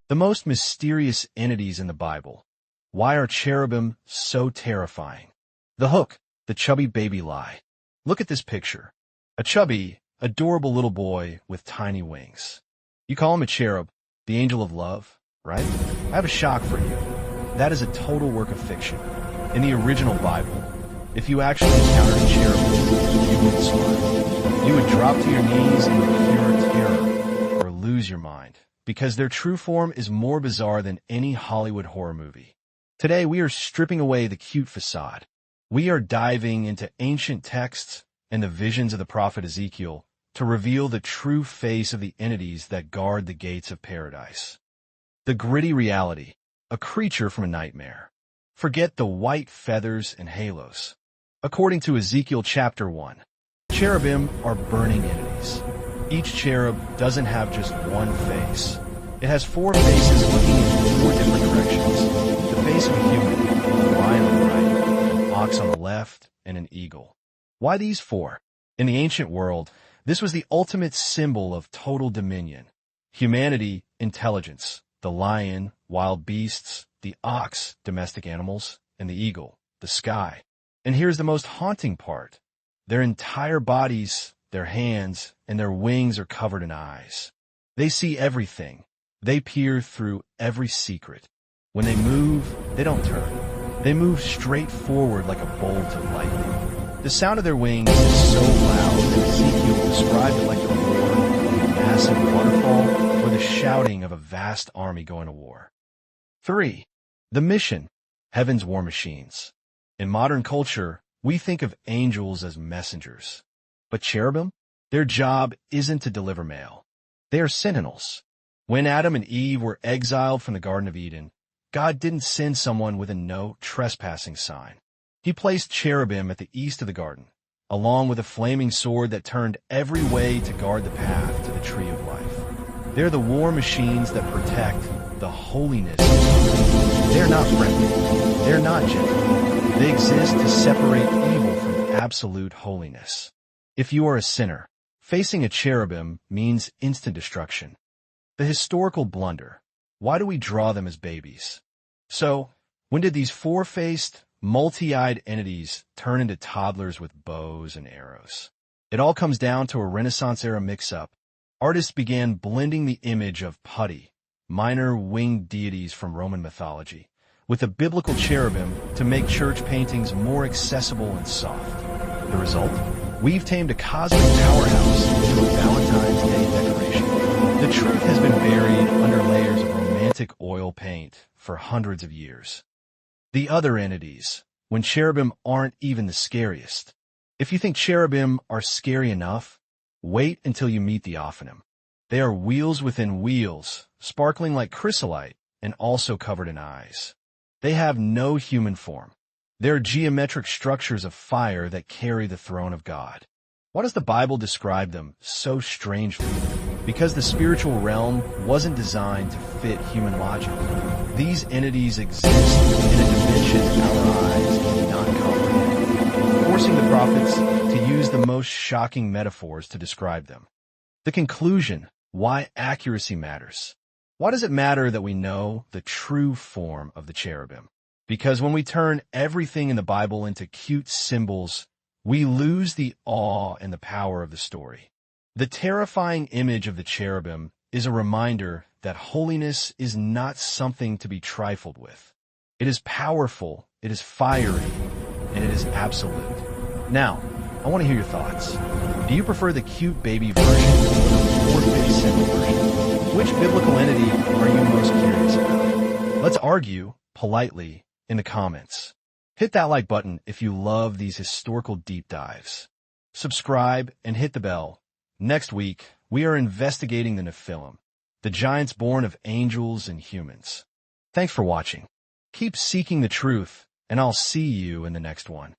The most mysterious entities in the Bible. Why are cherubim so terrifying? The hook, the chubby baby lie. Look at this picture. A chubby, adorable little boy with tiny wings. You call him a cherub, the angel of love, right? I have a shock for you. That is a total work of fiction. In the original Bible, if you actually encountered a cherub, you would smile. You would drop to your knees in pure terror or lose your mind, because their true form is more bizarre than any Hollywood horror movie. Today, we are stripping away the cute facade. We are diving into ancient texts and the visions of the prophet Ezekiel to reveal the true face of the entities that guard the gates of paradise. The gritty reality, a creature from a nightmare. Forget the white feathers and halos. According to Ezekiel chapter 1, cherubim are burning entities. Each cherub doesn't have just one face. It has 4 faces looking in 4 different directions. The face of a human, a lion on the right, an ox on the left, and an eagle. Why these 4? In the ancient world, this was the ultimate symbol of total dominion. Humanity, intelligence. The lion, wild beasts. The ox, domestic animals. And the eagle, the sky. And here's the most haunting part. Their entire bodies, their hands, and their wings are covered in eyes. They see everything. They peer through every secret. When they move, they don't turn. They move straight forward like a bolt of lightning. The sound of their wings is so loud that Ezekiel described it like the roar of a massive waterfall or the shouting of a vast army going to war. 3. The mission, heaven's war machines. In modern culture, we think of angels as messengers. But cherubim? Their job isn't to deliver mail. They are sentinels. When Adam and Eve were exiled from the Garden of Eden, God didn't send someone with a no trespassing sign. He placed cherubim at the east of the garden, along with a flaming sword that turned every way to guard the path to the tree of life. They're the war machines that protect the holiness of God. They're not friendly. They're not gentle. They exist to separate evil from absolute holiness. If you are a sinner, facing a cherubim means instant destruction. The historical blunder. Why do we draw them as babies? So, when did these 4-faced, multi-eyed entities turn into toddlers with bows and arrows? It all comes down to a Renaissance-era mix-up. Artists began blending the image of putty, minor winged deities from Roman mythology, with the biblical cherubim to make church paintings more accessible and soft. The result? We've tamed a cosmic powerhouse into a Valentine's Day decoration. The truth has been buried under layers of romantic oil paint for hundreds of years. The other entities, when cherubim aren't even the scariest. If you think cherubim are scary enough, wait until you meet the Ophanim. They are wheels within wheels, sparkling like chrysolite and also covered in eyes. They have no human form. They're geometric structures of fire that carry the throne of God. Why does the Bible describe them so strangely? Because the spiritual realm wasn't designed to fit human logic. These entities exist in a dimension our eyes cannot comprehend, forcing the prophets to use the most shocking metaphors to describe them. The conclusion, why accuracy matters. Why does it matter that we know the true form of the cherubim? Because when we turn everything in the Bible into cute symbols, we lose the awe and the power of the story. The terrifying image of the cherubim is a reminder that holiness is not something to be trifled with. It is powerful, it is fiery, and it is absolute. Now, I want to hear your thoughts. Do you prefer the cute baby version or the 4-faced symbol version? Which biblical entity are you most curious about? Let's argue, politely, in the comments. Hit that like button if you love these historical deep dives. Subscribe and hit the bell. Next week, we are investigating the Nephilim, the giants born of angels and humans. Thanks for watching. Keep seeking the truth, and I'll see you in the next one.